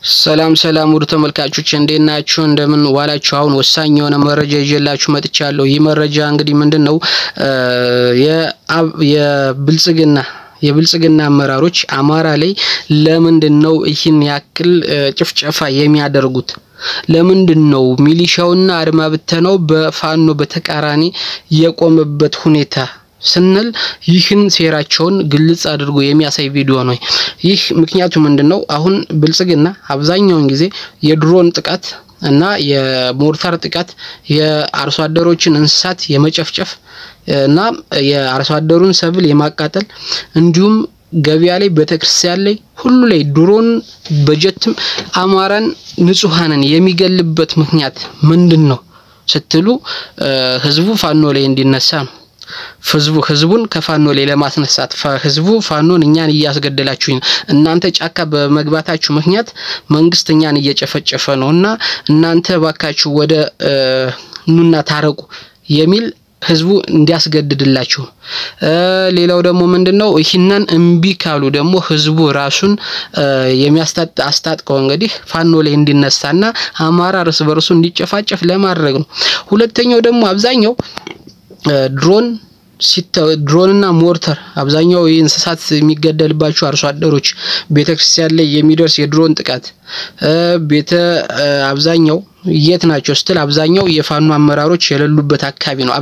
ሰላም ውድ ተመልካቾች እንዴት ናችሁ እንደምን ዋላችሁ አሁን ወሳኝ የሆነ መረጃ ይዤላችሁ መጥቻለሁ ይህ መረጃ እንግዲህ ምንድነው የብልጽግና አመራሮች አማራ ላይ ለምንድነው ይህን ያክል ጭፍጨፋ የሚያደርጉት ለምንድነው ሚሊሻውና አድማ ብተናው በፋኖ በተቃራኒ የቆመበት ሁኔታ ስንል ይህን ሴራቸውን ግልጽ አድርጎ የሚያሳይ ቪዲዮ ነው ይህ ምክንያቱ ምንድነው አሁን ብልጽግና አብዛኛውን ጊዜ የድሮን ጥቃት እና የሞርታር ጥቃት የአርሶ አደሮችን እንስሳት የመጨፍጨፍ እና የአርሶ አደሩን ሰብል የማቃጠል እንዲሁም ገበያ ላይ በተክርስቲያን ላይ ሁሉ ላይ ድሮን በጀትም አማራን ንጹሃንን የሚገልበት ምክንያት ምንድነው ስትሉ ህዝቡ ፋኖ ላይ እንዲነሳ ነው ህዝቡን ከፋኖ ላይ ለማስነሳት ህዝቡ ፋኖን እኛን እያስገደላችሁ እናንተ ጫካ በመግባታችሁ ምክንያት መንግስትኛን እየጨፈጨፈ ነውና እናንተ ባካችሁ ወደ ኑና ታረቁ የሚል ህዝቡ እንዲያስገድድላችሁ ሌላው ደግሞ ምንድነው ይህንን እንቢ ካሉ ደግሞ ህዝቡ ራሱን የሚያስታጥቀው እንግዲህ ፋኖ ላይ እንዲነሳና አማራ ርስ በርሱ እንዲጨፋጨፍ ለማድረግ ነው ሁለተኛው ደግሞ አብዛኛው ድሮንና ሞርተር አብዛኛው የእንስሳት የሚገደልባቸው አርሶ አደሮች ቤተክርስቲያን ላይ የሚደርስ የድሮን ጥቃት አብዛኛው የት ናቸው ስትል አብዛኛው የፋኖ አመራሮች የሌሉበት አካባቢ ነው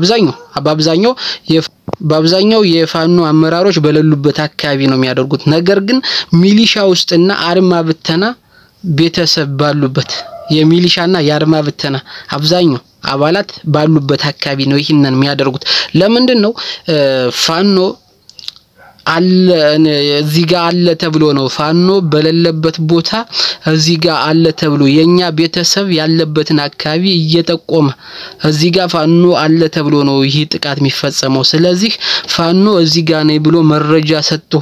በአብዛኛው የፋኖ አመራሮች በሌሉበት አካባቢ ነው የሚያደርጉት ነገር ግን ሚሊሻ ውስጥና አድማ ብተና ቤተሰብ ባሉበት የሚሊሻና የአድማ ብተና አብዛኛው አባላት ባሉበት አካባቢ ነው ይሄንን የሚያደርጉት ለምንድነው ፋኖ አለ እዚህ ጋር አለ ተብሎ ነው ፋኖ በሌለበት ቦታ እዚህ ጋር አለ ተብሎ የኛ ቤተሰብ ያለበትን አካባቢ እየተቆመ እዚህ ጋር ፋኖ አለ ተብሎ ነው ይሄ ጥቃት የሚፈጸመው ስለዚህ ፋኖ እዚህ ጋር ነው ብሎ መረጃ ሰጥቶ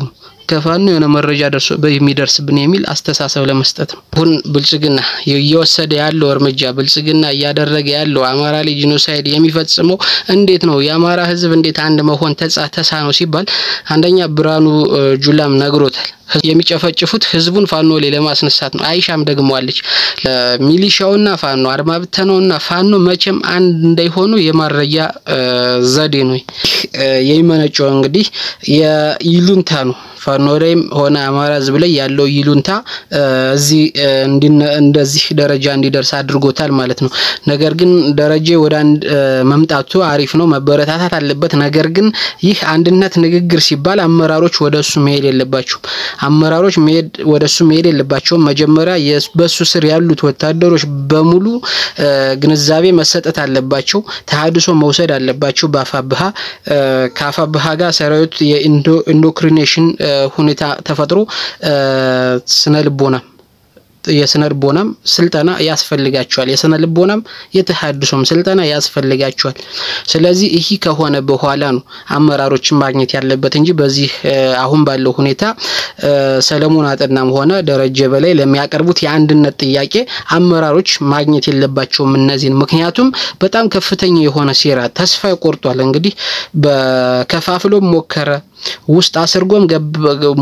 ከፋኖ የሆነ መረጃ ደርሶ በሚደርስብን የሚል አስተሳሰብ ለመስጠት ነው ሁን ብልጽግና እየወሰደ ያለው እርምጃ ብልጽግና ያደረገ ያለው አማራ ላይ ጂኖሳይድ የሚፈጽመው እንዴት ነው የአማራ ህዝብ እንዴት አንድ መሆን ተሳነው ሲባል አንደኛ ብራኑ ጁላም ነግሮታል የሚጨፈጭፉት ህዝቡን ፋኖ ላይ ለማስነሳት ነው አይሻም ደግሞዋለች ሚሊሻውና ፋኖ አድማ ብተናውና ፋኖ መቼም አንድ እንዳይሆኑ የማረጃ ዘዴ ነው የሚመነጨው እንግዲህ የይሉንታ ነው ፋኖ ላይም ሆነ አማራ ህዝብ ላይ ያለው ይሉንታ እዚህ እንደዚህ ደረጃ እንዲደርስ አድርጎታል ማለት ነው ነገር ግን ደረጃ ወደ አንድ መምጣቱ አሪፍ ነው መበረታታት አለበት ነገር ግን ይህ አንድነት ንግግር ሲባል አመራሮች ወደሱ መሄድ የለባቸው መጀመሪያ በሱ ስር ያሉት ወታደሮች በሙሉ ግንዛቤ መሰጠት አለባቸው ተሐድሶ መውሰድ አለባቸው ካፋብሃ ጋር ሰራዊት የኢንዶክሪኔሽን ሁኔታ ተፈጥሮ የስነልቦናም ስልጣና ያስፈልጋቸዋል የስነልቦናም የተሐድሶም ስልጣና ያስፈልጋቸዋል ስለዚህ ይሄ ከሆነ በኋላ ነው አመራሮችን ማግኘት ያለበት እንጂ በዚህ አሁን ባለው ሁኔታ ሰለሞን አጠናም ሆነ ደረጀ በላይ ለሚያቀርቡት የአንድነት ጥያቄ አመራሮች ማግኘት የለባቸውም እነዚህን ምክንያቱም በጣም ከፍተኛ የሆነ ሴራ ተስፋ ይቆርጧል እንግዲህ በከፋፍሎ ሞከረ ውስጥ አስርጎም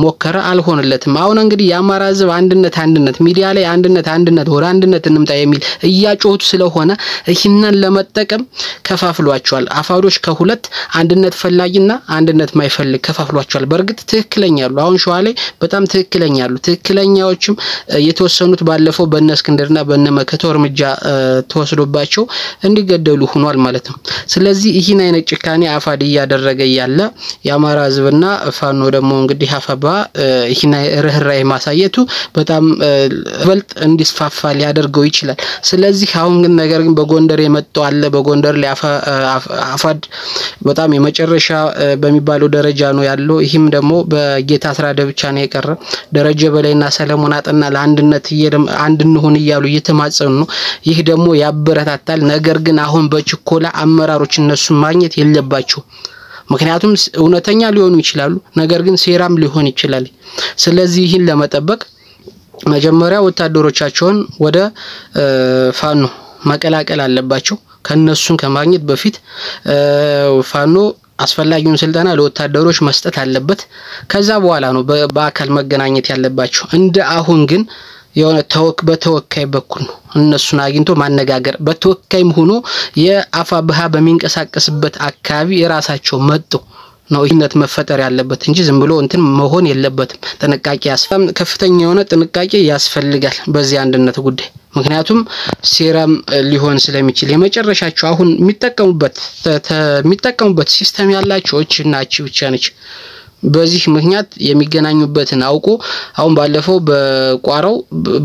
ሞከረ አልሆነለትም አሁን እንግዲህ የአማራ ህዝብ አንድነት ሚዲያ ላይ አንድነት ወደ አንድነት እንምጣ የሚል እያጮቱ ስለሆነ ይህንን ለመጠቀም ከፋፍሏቸዋል አፋዶች ከሁለት አንድነት ፈላጊና አንድነት ማይፈልግ ከፋፍሏቸዋል በርግጥ ትክክለኛሉ አሁን ሸዋ ላይ በጣም ትክክለኛዎችም የተወሰኑት ባለፈው በእነስክንድርና በእነመከተው እርምጃ ተወስዶባቸው እንዲገደሉ ሆኗል ማለት ነው ስለዚህ ይህን አይነት ጭካኔ አፋድ ያደረገ ያለ የአማራ ህዝብና ፋኖ ደግሞ እንግዲህ አፋባ ይህን ርህራሄ ማሳየቱ በጣም በልጥ እንዲስፋፋ ሊያደርገው ይችላል ስለዚህ አሁን ግን ነገር ግን በጎንደር የመጣው አለ በጎንደር ላይ አፋድ በጣም የመጨረሻ በሚባለው ደረጃ ነው ያለው ይህም ደግሞ በጌታ አስራደ ብቻ ነው የቀረ ደረጀ በላይና ሰለሞን አጠና ለአንድነት አንድንሆን ይያሉ እየተማጸኑ ነው ይህ ደግሞ ያበረታታል ነገር ግን አሁን በችኮላ አመራሮች እነሱ ማግኘት የለባቸው ምክንያቱም እውነተኛ ሊሆኑ ይችላሉ ነገር ግን ሴራም ሊሆን ይችላል ስለዚህ ይህን ለመጠበቅ መጀመሪያ ወታደሮቻቸውን ወደ ፋኖ መቀላቀል አለባቸው ከነሱን ከማግኘት በፊት ፋኖ አስፈላጊውን ስልጣና ለወታደሮች መስጠት አለበት ከዛ በኋላ ነው በአካል መገናኘት ያለባቸው እንደ አሁን ግን የሆነ በተወካይ በኩል ነው እነሱን አግኝቶ ማነጋገር በተወካይም ሆኖ የአፋብሃ በሚንቀሳቀስበት አካባቢ የራሳቸው መጥቶ ነው ይነት መፈጠር ያለበት እንጂ ዝም ብሎ እንትን መሆን የለበትም ጥንቃቄ ያስፈልጋል ከፍተኛ የሆነ ጥንቃቄ ያስፈልጋል በዚህ አንድነት ጉዳይ ምክንያቱም ሴራም ሊሆን ስለሚችል የመጨረሻቸው አሁን የሚጠቀሙበት ሲስተም ያላቸው ናቸው ብቻ ነች በዚህ ምክንያት የሚገናኙበትን አውቆ አሁን ባለፈው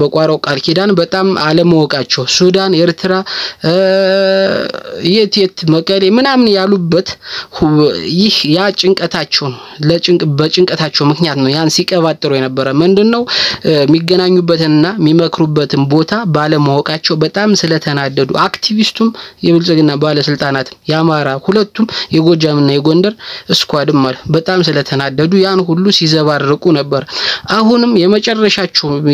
በቋራው ቃል ኪዳን በጣም አለመወቃቸው ሱዳን ኤርትራ የት መቀሌ ምናምን ያሉበት ይህ ያ ጭንቀታቸው በጭንቀታቸው ምክንያት ነው ያን ሲቀባጥሩ የነበረ ምንድነው የሚገናኙበትና የሚመክሩበትን ቦታ ባለመወቃቸው በጣም ስለተናደዱ አክቲቪስቱም የብልጽግና ባለስልጣናት ያማራ ሁለቱም የጎጃምና የጎንደር ስኳድም ማለት በጣም ስለተናደዱ ያን ሁሉ ሲዘባርቁ ነበር አሁንም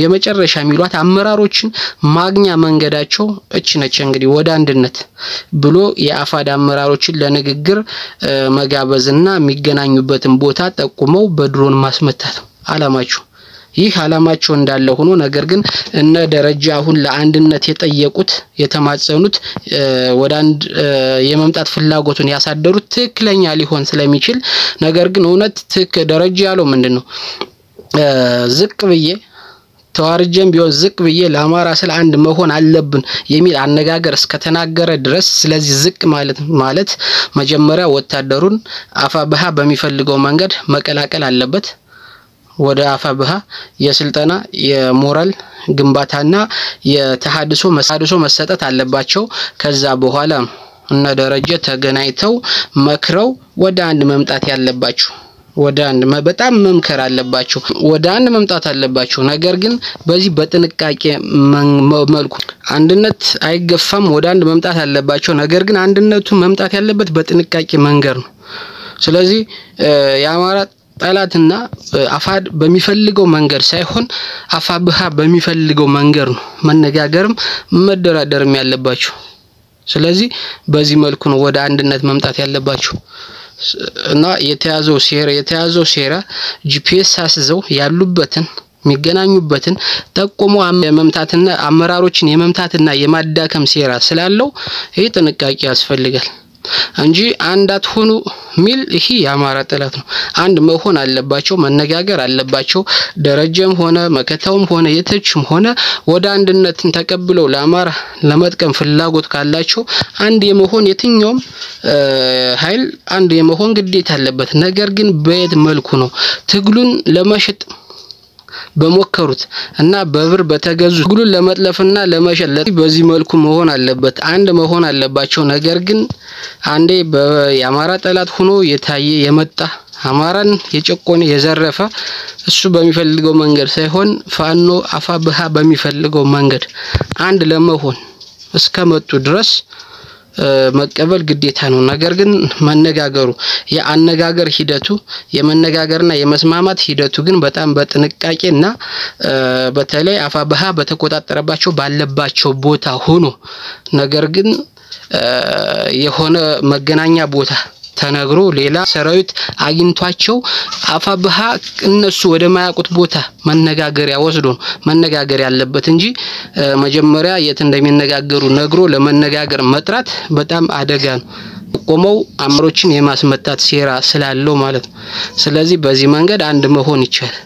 የመጨረሻ ሚሏት አመራሮችን ማግኛ መንገዳቸው እቺ ነች እንግዲህ ወደ አንድነት ብሎ የአፋድ አመራሮችን ለንግግር መጋበዝና የሚገናኙበትን ቦታ ጠቁመው በድሮን ማስመታት አላማቸው ይህ አላማቸው እንዳለ ሆኖ ነገር ግን እነ ደረጃ አሁን ለአንድነት የጠየቁት የተማጸኑት ወደ አንድ የመምጣት ፍላጎቱን ያሳደሩት ትክክለኛ ሊሆን ስለሚችል ነገር ግን እውነት ደረጃ ያለው ምንድነው ዝቅ ብዬ ተዋርጀም ቢሆን ዝቅ ብዬ ለአማራ ስለ አንድ መሆን አለብን የሚል አነጋገር እስከተናገረ ድረስ ስለዚህ ዝቅ ማለት መጀመሪያ ወታደሩን አፋብሃ በሚፈልገው መንገድ መቀላቀል አለበት ወደ አፋብሃ የስልጠና የሞራል ግንባታና የተሐድሶ መሰጠት አለባቸው ከዛ በኋላ እና ደረጃ ተገናኝተው መክረው ወደ አንድ መምጣት ያለባቸው ወደ አንድ በጣም መምከር አለባቸው ወደ አንድ መምጣት አለባቸው ነገር ግን በዚህ በጥንቃቄ መልኩ አንድነት አይገፋም ወደ አንድ መምጣት አለባቸው ነገር ግን አንድነቱ መምጣት ያለበት በጥንቃቄ መንገር ነው ስለዚህ የአማራ ጠላትና አፋድ በሚፈልገው መንገድ ሳይሆን አፋብሃ በሚፈልገው መንገድ ነው መነጋገርም መደራደርም ያለባቸው ስለዚህ በዚህ መልኩ ነው ወደ አንድነት መምጣት ያለባቸው እና የተያዘው ሴራ ጂፒኤስ አስዘው ያሉበትን የሚገናኙበትን ጠቆሞ የመምታትና አመራሮችን የመምታትና የማዳከም ሴራ ስላለው ይሄ ጥንቃቄ ያስፈልጋል እንጂ አንዳት ሆኑ ሚል ይሄ ያማራ ጠላት ነው አንድ መሆን አለባቸው መነጋገር አለባቸው ደረጃም ሆነ መከታውም ሆነ የተችም ሆነ ወደ አንድነትን ተቀብለው ለአማራ ለመጥቀም ፍላጎት ካላቸው አንድ የመሆን የትኛውም ኃይል አንድ የመሆን ግዴታ አለበት ነገር ግን በየት መልኩ ነው ትግሉን ለማሸጥ በመከሩት እና በብር በተገዙ ትግሉን ለመጥለፍና ለመሸጥ በዚህ መልኩ መሆን አለበት አንድ መሆን አለባቸው ነገር ግን አንዴ በያማራ ጠላት ሆኖ የታየ የመጣ አማራን የጨቆነ የዘረፈ እሱ በሚፈልገው መንገድ ሳይሆን ፋኖ አፋብሃ በሚፈልገው መንገድ አንድ ለመሆን እስከመጡ ድረስ መቀበል ግዴታ ነው ነገር ግን መነጋገሩ የአነጋገር ሂደቱ የመነጋገርና የመስማማት ሂደቱ ግን በጣም በጥንቃቄና በተለይ አፋብሃ በተቆጣጠረባቸው ባለባቸው ቦታ ሆኖ ነገር ግን የሆነ መገናኛ ቦታ ተነግሮ ሌላ ሰራዊት አግኝቷቸው አፋብሃ እነሱ ወደ ማያቁት ቦታ መነጋገሪያ ወስዶ መነጋገር ያለበት እንጂ መጀመሪያ የት እንደሚነጋገሩ ነግሮ ለመነጋገር መጥራት በጣም አደጋ ነው ቆመው አመሮችን የማስመታት ሴራ ስላለው ማለት ነው ስለዚህ በዚህ መንገድ አንድ መሆን ይቻላል